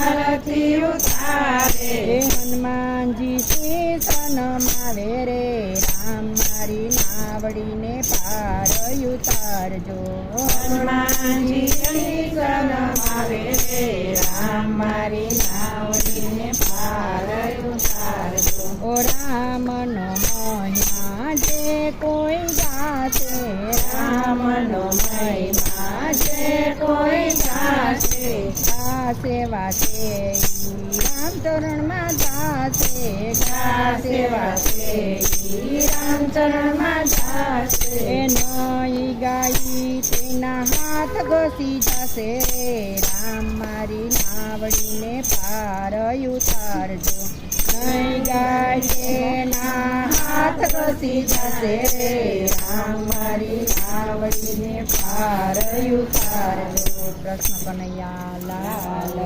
આરતી ઉતારે હનુમાનજી શીશન માવે રે રામ મારી નાવડીને પાર ઉતારજો હનુમાનજી શીશન માવે રે રામ મારી નાવડીને પાર ઉતારજો ઓ રામનો મહિમા જે કોઈ ગાશે રામનો મહિમા જે કોઈ ગાશે ગાશે વાસે રામચરણમાં જાશે ગાશે વાસે રામચરણમાં જાશે એ નહીં ગાઈ તેના હાથ ઘસી જશે રે રામ મારી નાવડીને પાર ઉતારજો નહીં ગાય તેના હાથ ઘસી જશે રે રામ મારી નાવડીને પાર ઉતારજો કૃષ્ણ કનૈયા લાલ